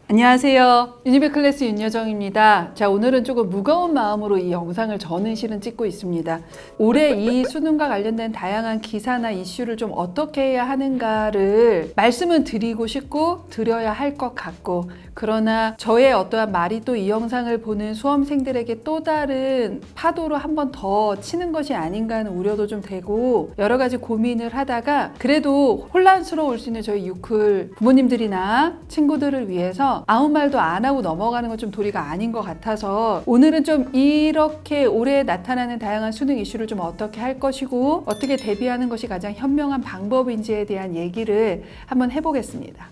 안녕하세요. 유니백 클래스 윤여정입니다. 자, 오늘은 조금 무거운 마음으로 이 영상을 저는 실은 찍고 있습니다. 올해 이 수능과 관련된 다양한 기사나 이슈를 좀 어떻게 해야 하는가를 말씀은 드리고 싶고 드려야 할 것 같고, 그러나 저의 어떠한 말이 또 이 영상을 보는 수험생들에게 또 다른 파도로 한 번 더 치는 것이 아닌가 하는 우려도 좀 되고, 여러 가지 고민을 하다가 그래도 혼란스러울 수 있는 저희 유클 부모님들이나 친구들을 위해서 아무 말도 안 하고 넘어가는 건 좀 도리가 아닌 것 같아서, 오늘은 좀 이렇게 올해 나타나는 다양한 수능 이슈를 좀 어떻게 할 것이고 어떻게 대비하는 것이 가장 현명한 방법인지에 대한 얘기를 한번 해보겠습니다.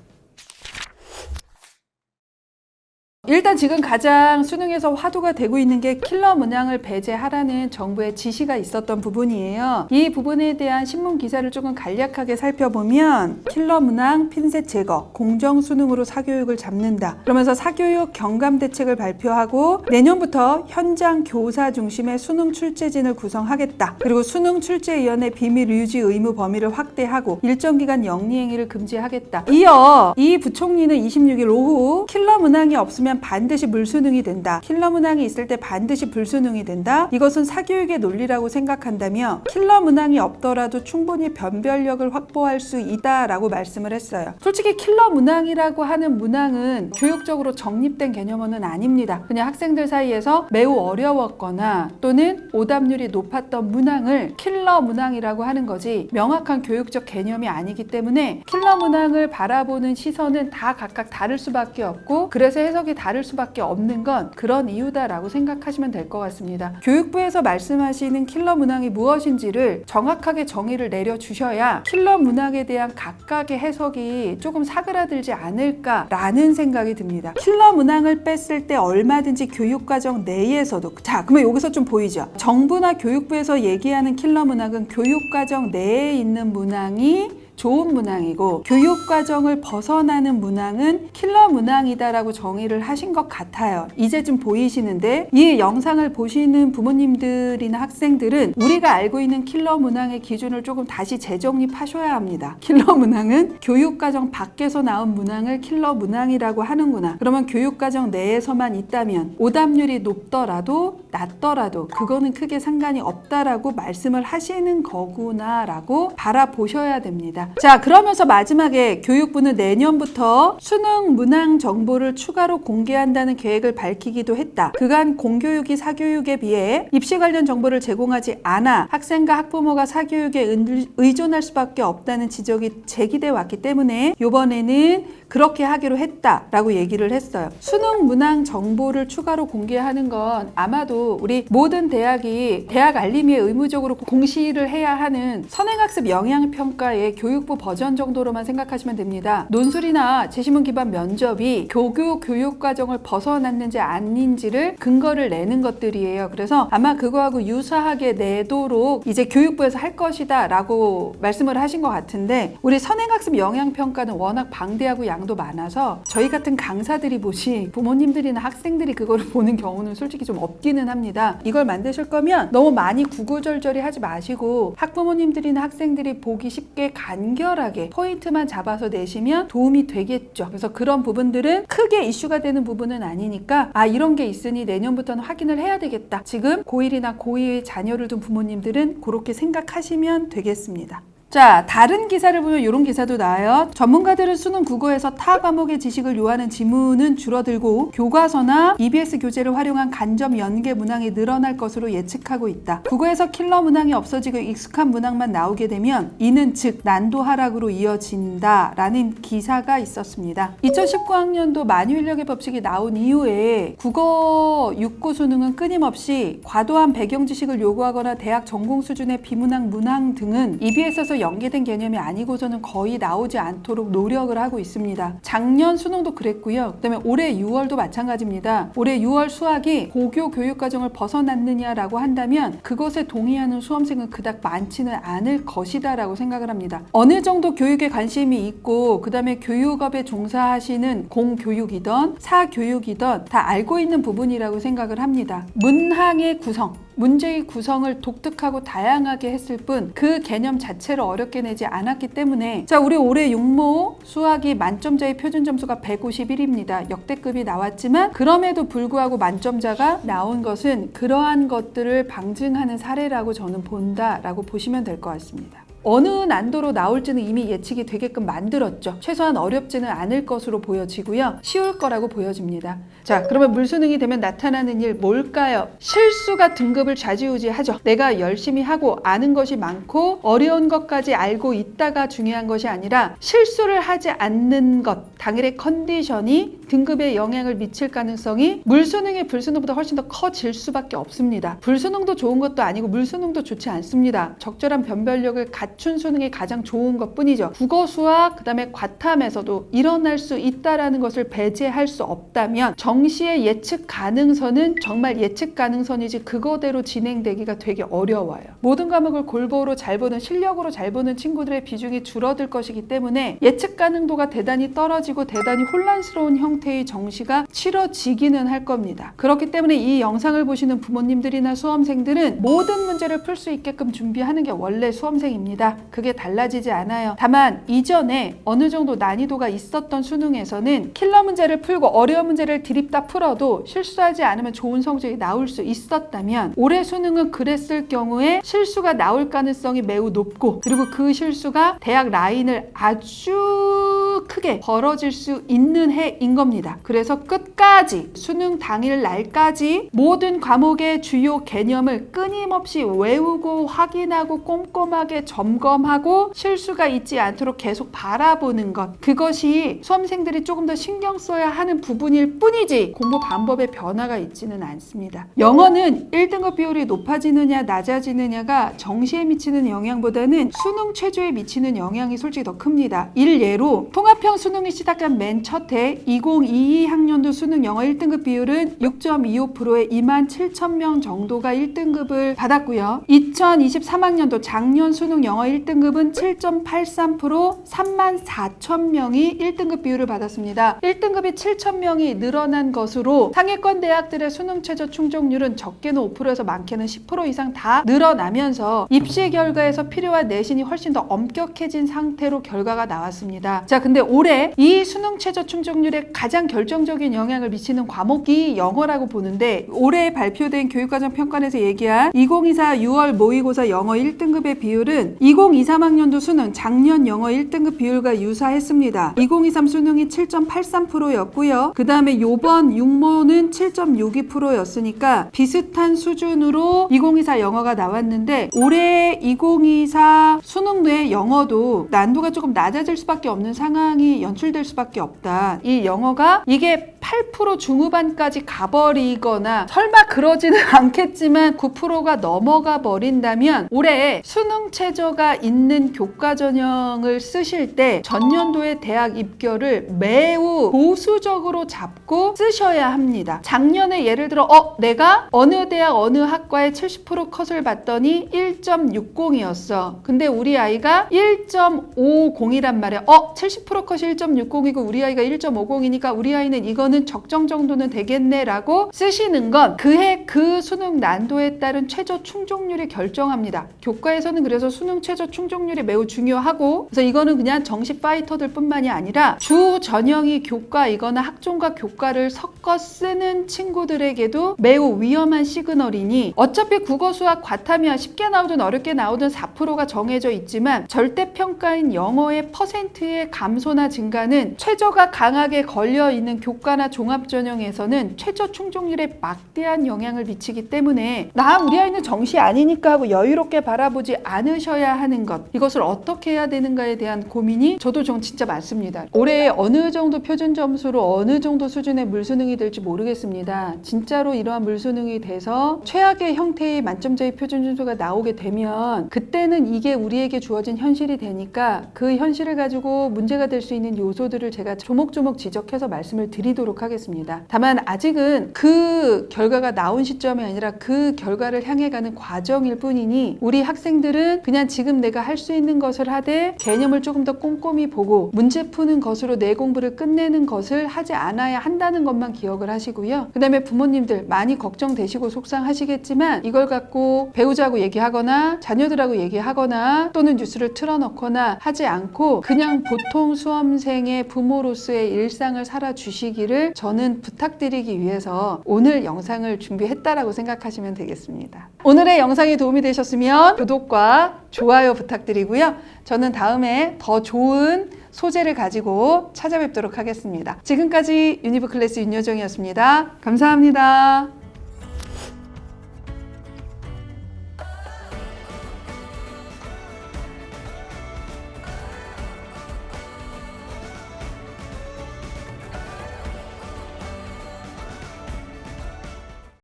일단 지금 가장 수능에서 화두가 되고 있는 게 킬러 문항을 배제하라는 정부의 지시가 있었던 부분이에요. 이 부분에 대한 신문 기사를 조금 간략하게 살펴보면, 킬러 문항 핀셋 제거, 공정 수능으로 사교육을 잡는다. 그러면서 사교육 경감 대책을 발표하고 내년부터 현장 교사 중심의 수능 출제진을 구성하겠다. 그리고 수능 출제위원회 비밀 유지 의무 범위를 확대하고 일정 기간 영리행위를 금지하겠다. 이어 이 부총리는 26일 오후 킬러 문항이 없으면 반드시 불수능이 된다. 킬러 문항이 있을 때 반드시 불수능이 된다. 이것은 사교육의 논리라고 생각한다며 킬러 문항이 없더라도 충분히 변별력을 확보할 수 있다라고 말씀을 했어요. 솔직히 킬러 문항이라고 하는 문항은 교육적으로 정립된 개념어는 아닙니다. 그냥 학생들 사이에서 매우 어려웠거나 또는 오답률이 높았던 문항을 킬러 문항이라고 하는 거지, 명확한 교육적 개념이 아니기 때문에 킬러 문항을 바라보는 시선은 다 각각 다를 수밖에 없고, 그래서 해석이 다를 수밖에 없는 건 그런 이유다라고 생각하시면 될 것 같습니다. 교육부에서 말씀하시는 킬러 문항이 무엇인지를 정확하게 정의를 내려주셔야 킬러 문항에 대한 각각의 해석이 조금 사그라들지 않을까라는 생각이 듭니다. 킬러 문항을 뺐을 때 얼마든지 교육과정 내에서도, 자, 그러면 여기서 좀 보이죠? 정부나 교육부에서 얘기하는 킬러 문항은 교육과정 내에 있는 문항이 좋은 문항이고, 교육과정을 벗어나는 문항은 킬러 문항이다라고 정의를 하신 것 같아요. 이제 좀 보이시는데, 이 영상을 보시는 부모님들이나 학생들은 우리가 알고 있는 킬러 문항의 기준을 조금 다시 재정립하셔야 합니다. 킬러 문항은 교육과정 밖에서 나온 문항을 킬러 문항이라고 하는구나. 그러면 교육과정 내에서만 있다면 오답률이 높더라도 낮더라도 그거는 크게 상관이 없다라고 말씀을 하시는 거구나라고 바라보셔야 됩니다. 자, 그러면서 마지막에 교육부는 내년부터 수능 문항 정보를 추가로 공개한다는 계획을 밝히기도 했다. 그간 공교육이 사교육에 비해 입시 관련 정보를 제공하지 않아 학생과 학부모가 사교육에 의존할 수밖에 없다는 지적이 제기돼 왔기 때문에 이번에는 그렇게 하기로 했다라고 얘기를 했어요. 수능 문항 정보를 추가로 공개하는 건 아마도 우리 모든 대학이 대학 알림위에 의무적으로 공시를 해야 하는 선행학습 영향평가의 교육부 버전 정도로만 생각하시면 됩니다. 논술이나 제시문 기반 면접이 고교 교육과정을 벗어났는지 아닌지를 근거를 내는 것들이에요. 그래서 아마 그거하고 유사하게 내도록 이제 교육부에서 할 것이다 라고 말씀을 하신 것 같은데, 우리 선행학습 영향평가는 워낙 방대하고 양도 많아서 저희 같은 강사들이 보시 부모님들이나 학생들이 그거를 보는 경우는 솔직히 좀 없기는 합니다. 이걸 만드실 거면 너무 많이 구구절절히 하지 마시고 학부모님들이나 학생들이 보기 쉽게 간결하게 포인트만 잡아서 내시면 도움이 되겠죠. 그래서 그런 부분들은 크게 이슈가 되는 부분은 아니니까, 아, 이런 게 있으니 내년부터는 확인을 해야 되겠다. 지금 고1이나 고2의 자녀를 둔 부모님들은 그렇게 생각하시면 되겠습니다. 자, 다른 기사를 보면 이런 기사도 나와요. 전문가들은 수능 국어에서 타 과목의 지식을 요하는 지문은 줄어들고 교과서나 EBS 교재를 활용한 간접 연계 문항이 늘어날 것으로 예측하고 있다. 국어에서 킬러 문항이 없어지고 익숙한 문항만 나오게 되면 이는 즉 난도 하락으로 이어진다라는 기사가 있었습니다. 2019학년도 만유인력의 법칙이 나온 이후에 국어 6구 수능은 끊임없이 과도한 배경 지식을 요구하거나 대학 전공 수준의 비문항, 문항 등은 EBS에서 연계된 개념이 아니고서는 거의 나오지 않도록 노력을 하고 있습니다. 작년 수능도 그랬고요. 그다음에 올해 6월도 마찬가지입니다. 올해 6월 수학이 고교 교육과정을 벗어났느냐라고 한다면 그것에 동의하는 수험생은 그닥 많지는 않을 것이다 라고 생각을 합니다. 어느 정도 교육에 관심이 있고 그다음에 교육업에 종사하시는 공교육이든 사교육이든 다 알고 있는 부분이라고 생각을 합니다. 문항의 구성, 문제의 구성을 독특하고 다양하게 했을 뿐 그 개념 자체를 어렵게 내지 않았기 때문에 자, 우리 올해 육모 수학이 만점자의 표준 점수가 151입니다. 역대급이 나왔지만 그럼에도 불구하고 만점자가 나온 것은 그러한 것들을 방증하는 사례라고 저는 본다라고 보시면 될 것 같습니다. 어느 난도로 나올지는 이미 예측이 되게끔 만들었죠. 최소한 어렵지는 않을 것으로 보여지고요. 쉬울 거라고 보여집니다. 자, 그러면 물수능이 되면 나타나는 일 뭘까요? 실수가 등급을 좌지우지하죠. 내가 열심히 하고 아는 것이 많고 어려운 것까지 알고 있다가 중요한 것이 아니라 실수를 하지 않는 것, 당일의 컨디션이 등급에 영향을 미칠 가능성이 물수능이 불수능보다 훨씬 더 커질 수밖에 없습니다. 불수능도 좋은 것도 아니고 물수능도 좋지 않습니다. 적절한 변별력을 갖춘 수능이 가장 좋은 것뿐이죠. 국어, 수학, 그다음에 과탐에서도 일어날 수 있다라는 것을 배제할 수 없다면 정시의 예측 가능성은 정말 예측 가능성이지 그거대로 진행되기가 되게 어려워요. 모든 과목을 골고루 잘 보는 실력으로 잘 보는 친구들의 비중이 줄어들 것이기 때문에 예측 가능도가 대단히 떨어지고 대단히 혼란스러운 형태의 정시가 치러지기는 할 겁니다. 그렇기 때문에 이 영상을 보시는 부모님들이나 수험생들은 모든 문제를 풀 수 있게끔 준비하는 게 원래 수험생입니다. 그게 달라지지 않아요. 다만 이전에 어느 정도 난이도가 있었던 수능에서는 킬러 문제를 풀고 어려운 문제를 드립다 풀어도 실수하지 않으면 좋은 성적이 나올 수 있었다면 올해 수능은 그랬을 경우에 실수가 나올 가능성이 매우 높고 그리고 그 실수가 대학 라인을 아주 크게 벌어질 수 있는 해인 겁니다. 그래서 끝까지 수능 당일 날까지 모든 과목의 주요 개념을 끊임없이 외우고 확인하고 꼼꼼하게 점검하고 실수가 있지 않도록 계속 바라보는 것, 그것이 수험생들이 조금 더 신경 써야 하는 부분일 뿐이지 공부 방법에 변화가 있지는 않습니다. 영어는 1등급 비율이 높아지느냐 낮아지느냐가 정시에 미치는 영향보다는 수능 최저에 미치는 영향이 솔직히 더 큽니다. 일례로 통합형 수능이 시작한 맨 첫 해 2022 학년도 수능 영어 1등급 비율은 6.25%에 27,000명 정도가 1등급을 받았고요. 2023학년도 작년 수능 영어 1등급은 7.83%, 34,000명이 1등급 비율을 받았습니다. 1등급이 7,000명이 늘어난 것으로 상위권 대학들의 수능 최저 충족률은 적게는 5%에서 많게는 10% 이상 다 늘어나면서 입시 결과에서 필요한 내신이 훨씬 더 엄격해진 상태로 결과가 나왔습니다. 자, 근데 올해 이 수능 최저 충족률에 가장 결정적인 영향을 미치는 과목이 영어라고 보는데 올해 발표된 교육과정 평가원에서 얘기한 2024 6월 모의고사 영어 1등급의 비율은 2023학년도 수능 작년 영어 1등급 비율과 유사했습니다. 2023 수능이 7.83%였고요. 그 다음에 요번 육모는 7.62%였으니까 비슷한 수준으로 2024 영어가 나왔는데 올해 2024 수능의 영어도 난도가 조금 낮아질 수밖에 없는 상황이 연출될 수밖에 없다. 이 영어가 이게 8% 중후반까지 가버리거나 설마 그러지는 않겠지만 9%가 넘어가 버린다면 올해 수능 최저가 있는 교과 전형을 쓰실 때 전년도의 대학 입결을 매우 보수적으로 잡고 쓰셔야 합니다. 작년에 예를 들어 내가 어느 대학 어느 학과에 70% 컷을 봤더니 1.60이었어. 근데 우리 아이가 1.50이란 말이야. 70% 컷이 1.60이고 우리 아이가 1.50이니까 우리 아이는 이거는 적정 정도는 되겠네 라고 쓰시는 건 그해 그 수능 난도에 따른 최저 충족률이 결정합니다. 교과에서는 그래서 수능 최저 충족률이 매우 중요하고 그래서 이거는 그냥 정시 파이터들 뿐만이 아니라 주 전형이 교과이거나 학종과 교과를 섞어 쓰는 친구들에게도 매우 위험한 시그널이니 어차피 국어, 수학, 과탐이야 쉽게 나오든 어렵게 나오든 4%가 정해져 있지만 절대평가인 영어의 퍼센트의 감소나 증가는 최저가 강하게 걸려있는 교과나 종합전형에서는 최저 충족률에 막대한 영향을 미치기 때문에 우리 아이는 정시 아니니까 하고 여유롭게 바라보지 않으셔야 하는 것, 이것을 어떻게 해야 되는가에 대한 고민이 저도 진짜 많습니다. 올해 어느 정도 표준 점수로 어느 정도 수준의 물수능이 될지 모르겠습니다. 진짜로 이러한 물수능이 돼서 최악의 형태의 만점자의 표준 점수가 나오게 되면 그때는 이게 우리에게 주어진 현실이 되니까 그 현실을 가지고 문제가 될 수 있는 요소들을 제가 조목조목 지적해서 말씀을 드리도록 하도록 하겠습니다. 다만 아직은 그 결과가 나온 시점이 아니라 그 결과를 향해 가는 과정일 뿐이니 우리 학생들은 그냥 지금 내가 할 수 있는 것을 하되 개념을 조금 더 꼼꼼히 보고 문제 푸는 것으로 내 공부를 끝내는 것을 하지 않아야 한다는 것만 기억을 하시고요. 그 다음에 부모님들 많이 걱정되시고 속상하시겠지만 이걸 갖고 배우자하고 얘기하거나 자녀들하고 얘기하거나 또는 뉴스를 틀어놓거나 하지 않고 그냥 보통 수험생의 부모로서의 일상을 살아주시기를 저는 부탁드리기 위해서 오늘 영상을 준비했다라고 생각하시면 되겠습니다. 오늘의 영상이 도움이 되셨으면 구독과 좋아요 부탁드리고요. 저는 다음에 더 좋은 소재를 가지고 찾아뵙도록 하겠습니다. 지금까지 유니브 클래스 윤여정이었습니다. 감사합니다.